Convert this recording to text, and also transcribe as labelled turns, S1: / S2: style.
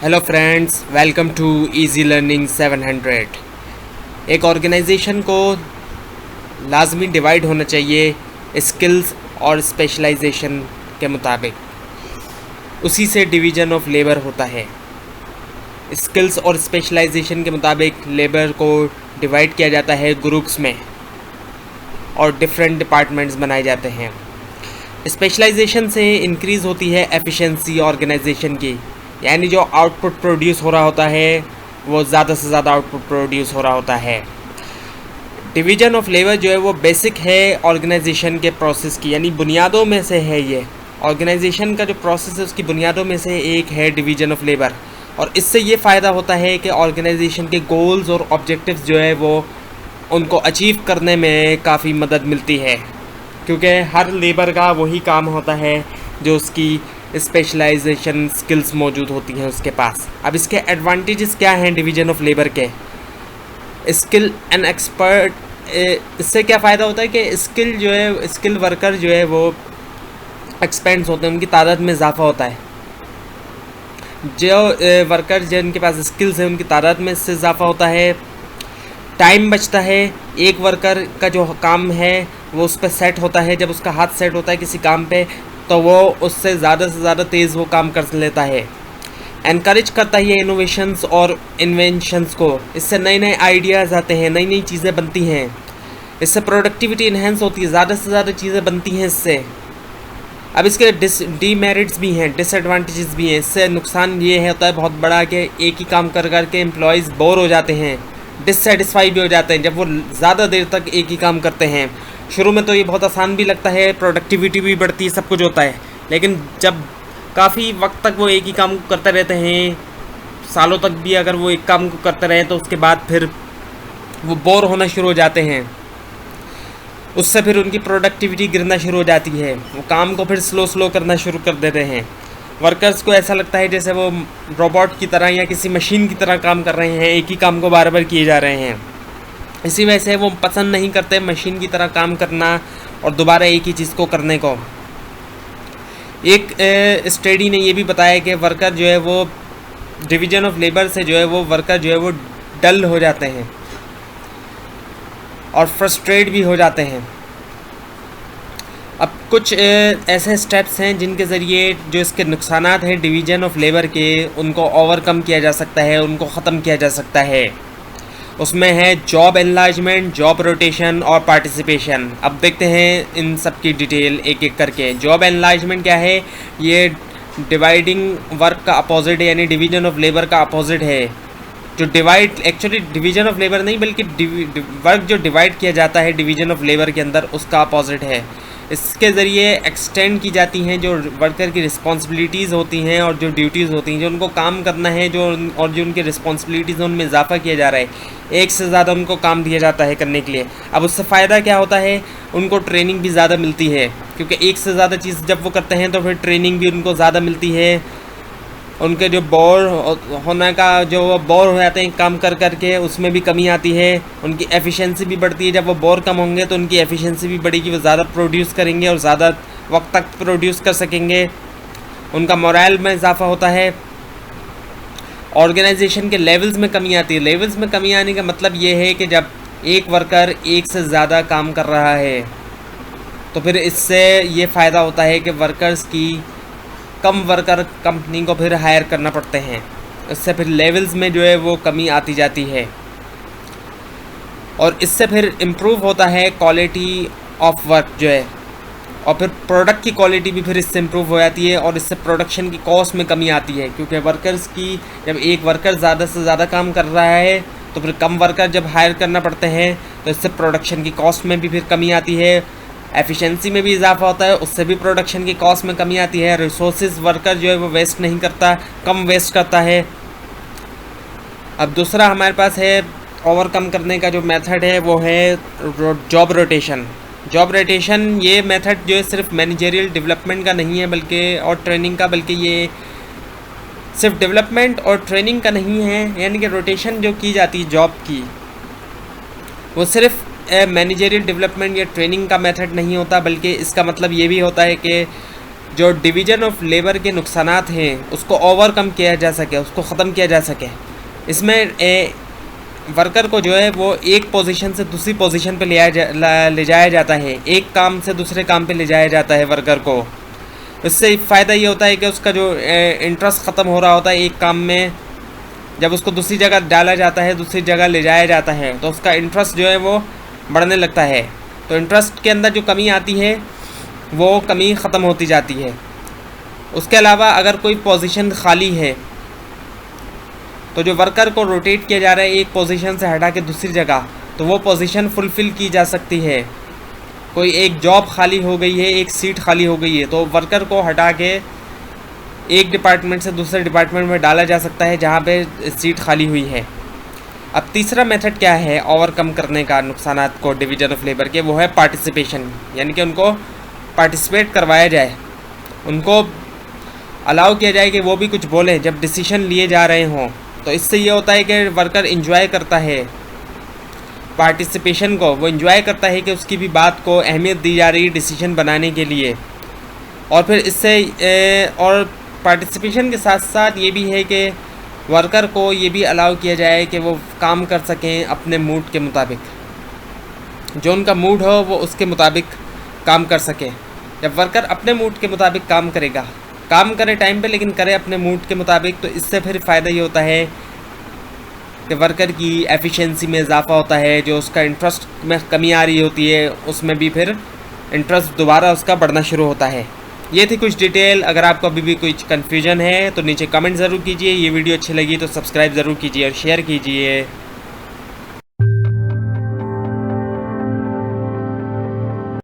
S1: Hello friends, welcome to easy learning 700। एक organisation को लाजमी डिवाइड होना चाहिए स्किल्स और स्पेशलाइजेशन के मुताबिक। उसी से डिवीज़न ऑफ लेबर होता है। स्किल्स और स्पेशलाइजेशन के मुताबिक लेबर को डिवाइड किया जाता है ग्रुप्स में और डिफरेंट डिपार्टमेंट्स बनाए जाते हैं। स्पेशलाइजेशन से इंक्रीज़ होती है एफिशिएंसी ऑर्गेनाइजेशन की, यानी जो आउटपुट प्रोड्यूस हो रहा होता है वो ज़्यादा से ज़्यादा आउटपुट प्रोड्यूस हो रहा होता है। डिवीज़न ऑफ लेबर जो है वो बेसिक है ऑर्गेनाइजेशन के प्रोसेस की, यानी बुनियादों में से है। ये ऑर्गेनाइजेशन का जो प्रोसेस है उसकी बुनियादों में से एक है डिवीज़न ऑफ लेबर। और इससे ये फ़ायदा होता है कि ऑर्गेनाइजेशन के गोल्स और ऑब्जेक्टिव्स जो है वो उनको अचीव करने में काफ़ी मदद मिलती है, क्योंकि हर लेबर का वही काम होता है जो उसकी स्पेशलाइजेशन स्किल्स मौजूद होती हैं उसके पास। अब इसके एडवांटेजेस क्या हैं डिवीज़न ऑफ लेबर के? स्किल एंड एक्सपर्ट, इससे क्या फ़ायदा होता है कि स्किल जो है, स्किल वर्कर जो है वो एक्सपेंड्स होते हैं, उनकी तादाद में इजाफा होता है। जो वर्कर जिनके पास स्किल्स हैं उनकी तादाद में इससे इजाफा होता है। टाइम बचता है, एक वर्कर का जो काम है वो उस पर सेट होता है। जब उसका हाथ सेट होता है किसी काम पे तो वो उससे ज़्यादा से ज़्यादा तेज़ वो काम कर लेता है। एनकरेज करता है ये इनोवेशंस और इन्वेंशंस को। इससे नए नए आइडियाज़ आते हैं, नई नई चीज़ें बनती हैं। इससे प्रोडक्टिविटी इन्हेंस होती है, ज़्यादा से ज़्यादा चीज़ें बनती हैं इससे। अब इसके डीमेरिट्स भी हैं, डिसएडवांटेजेस भी हैं। इससे नुकसान ये होता है बहुत बड़ा कि एक ही काम कर कर के एम्प्लॉयज़ बोर हो जाते हैं, डिससेटिस्फाई भी हो जाते हैं जब वो ज़्यादा देर तक एक ही काम करते हैं। शुरू में तो ये बहुत आसान भी लगता है, प्रोडक्टिविटी भी बढ़ती है, सब कुछ होता है, लेकिन जब काफ़ी वक्त तक वो एक ही काम को करते रहते हैं, सालों तक भी अगर वो एक काम को करते रहे तो उसके बाद फिर वो बोर होना शुरू हो जाते हैं। उससे फिर उनकी प्रोडक्टिविटी गिरना शुरू हो जाती है, वो काम को फिर स्लो करना शुरू कर देते हैं। वर्कर्स को ऐसा लगता है जैसे वो रोबोट की तरह या किसी मशीन की तरह काम कर रहे हैं, एक ही काम को बार बार किए जा रहे हैं। इसी वजह से वो पसंद नहीं करते मशीन की तरह काम करना और दोबारा एक ही चीज़ को करने को। एक स्टडी ने ये भी बताया कि वर्कर जो है वो डिवीज़न ऑफ लेबर से जो है वो वर्कर जो है वो डल हो जाते हैं और फ्रस्ट्रेट भी हो जाते हैं। अब कुछ ऐसे स्टेप्स हैं जिनके ज़रिए जो इसके नुकसानात हैं डिवीज़न ऑफ लेबर के, उनको ओवरकम किया जा सकता है, उनको ख़त्म किया जा सकता है। उसमें है जॉब एनलार्जमेंट, जॉब रोटेशन और पार्टिसिपेशन। अब देखते हैं इन सब की डिटेल एक एक करके। जॉब एनलार्जमेंट क्या है? ये डिवाइडिंग वर्क का अपोजिट है, यानी डिवीज़न ऑफ लेबर का अपोजिट है। जो divide, actually division of labour नहीं बल्कि वर्क जो डिवाइड किया जाता है डिवीज़न ऑफ लेबर के अंदर, उसका अपोजिट है। इसके ज़रिए एक्सटेंड की जाती हैं जो वर्कर की रिस्पॉन्सिबिलिटीज़ होती हैं और जो ड्यूटीज़ होती हैं, जो उनको काम करना है, जो और जो उनकी रिस्पॉन्सिबिलिटीज़ हैं उनमें इजाफा किया जा रहा है। एक से ज़्यादा उनको काम दिया जाता है करने के लिए। अब उससे फ़ायदा क्या होता है? उनको ट्रेनिंग भी ज़्यादा मिलती है, क्योंकि एक से ज़्यादा चीज़ जब वो करते हैं तो फिर ट्रेनिंग भी उनको ज़्यादा मिलती है। उनके जो बोर होने का, जो वो बोर हो जाते हैं काम कर कर के, उसमें भी कमी आती है। उनकी एफिशिएंसी भी बढ़ती है। जब वो बोर कम होंगे तो उनकी एफिशिएंसी भी बढ़ेगी, वो ज़्यादा प्रोड्यूस करेंगे और ज़्यादा वक्त तक प्रोड्यूस कर सकेंगे। उनका मोरल में इजाफा होता है। ऑर्गेनाइजेशन के लेवल्स में कमी आती है। लेवल्स में कमी आने का मतलब ये है कि जब एक वर्कर एक से ज़्यादा काम कर रहा है तो फिर इससे ये फ़ायदा होता है कि वर्कर्स की कम वर्कर कंपनी को फिर हायर करना पड़ते हैं। इससे फिर लेवल्स में जो है वो कमी आती जाती है और इससे फिर इम्प्रूव होता है क्वालिटी ऑफ वर्क जो है, और फिर प्रोडक्ट की क्वालिटी भी फिर इससे इम्प्रूव हो जाती है और इससे प्रोडक्शन की कॉस्ट में कमी आती है। क्योंकि वर्कर्स की, जब एक वर्कर ज़्यादा से ज़्यादा काम कर रहा है तो फिर कम वर्कर जब हायर करना पड़ते हैं तो इससे प्रोडक्शन की कॉस्ट में भी फिर कमी आती है, एफिशिएंसी में भी इजाफा होता है, उससे भी प्रोडक्शन की कॉस्ट में कमी आती है। रिसोर्सेज वर्कर जो है वो वेस्ट नहीं करता, कम वेस्ट करता है। अब दूसरा हमारे पास है ओवरकम करने का जो मेथड है वो है जॉब रोटेशन। जॉब रोटेशन ये मेथड जो है सिर्फ मैनेजरियल डेवलपमेंट का नहीं है बल्कि और ट्रेनिंग का, बल्कि ये सिर्फ डेवलपमेंट और ट्रेनिंग का नहीं है। यानी कि रोटेशन जो की जाती है जॉब की, वो सिर्फ मैनेजरियल डेवलपमेंट या ट्रेनिंग का मेथड नहीं होता, बल्कि इसका मतलब ये भी होता है कि जो डिवीज़न ऑफ लेबर के नुकसानात हैं उसको ओवरकम किया जा सके, उसको ख़त्म किया जा सके। इसमें वर्कर को जो है वो एक पोजीशन से दूसरी पोजीशन पे ले जाया जाता है, एक काम से दूसरे काम पे ले जाया जाता है वर्कर को। इससे फ़ायदा ये होता है कि उसका जो इंटरेस्ट ख़त्म हो रहा होता है एक काम में, जब उसको दूसरी जगह डाला जाता है, दूसरी जगह ले जाया जाता है, तो उसका इंटरेस्ट जो है वो बढ़ने लगता है। तो इंटरेस्ट के अंदर जो कमी आती है वो कमी ख़त्म होती जाती है। उसके अलावा अगर कोई पोजीशन खाली है तो जो वर्कर को रोटेट किया जा रहा है एक पोजीशन से हटा के दूसरी जगह, तो वो पोजीशन फुलफ़िल की जा सकती है। कोई एक जॉब खाली हो गई है, एक सीट खाली हो गई है, तो वर्कर को हटा के एक डिपार्टमेंट से दूसरे डिपार्टमेंट में डाला जा सकता है जहाँ पे सीट खाली हुई है। अब तीसरा मेथड क्या है ओवरकम करने का नुकसानात को डिवीज़न ऑफ लेबर के, वो है पार्टिसिपेशन, यानी कि उनको पार्टिसिपेट करवाया जाए, उनको अलाउ किया जाए कि वो भी कुछ बोलें जब डिसीजन लिए जा रहे हों। तो इससे ये होता है कि वर्कर एंजॉय करता है पार्टिसिपेशन को, वो एंजॉय करता है कि उसकी भी बात को अहमियत दी जा रही है डिसीजन बनाने के लिए। और फिर इससे और पार्टिसिपेशन के साथ साथ ये भी है कि वर्कर को ये भी अलाउ किया जाए कि वो काम कर सकें अपने मूड के मुताबिक, जो उनका मूड हो वो उसके मुताबिक काम कर सकें। जब वर्कर अपने मूड के मुताबिक काम करेगा, काम करे टाइम पे लेकिन करे अपने मूड के मुताबिक, तो इससे फिर फ़ायदा ये होता है कि वर्कर की एफिशिएंसी में इजाफा होता है, जो उसका इंटरेस्ट में कमी आ रही होती है उसमें भी फिर इंटरेस्ट दोबारा उसका बढ़ना शुरू होता है। ये थी कुछ डिटेल। अगर आपको अभी भी कुछ कन्फ्यूजन है तो नीचे कमेंट ज़रूर कीजिए। ये वीडियो अच्छी लगी तो सब्सक्राइब ज़रूर कीजिए और शेयर कीजिए।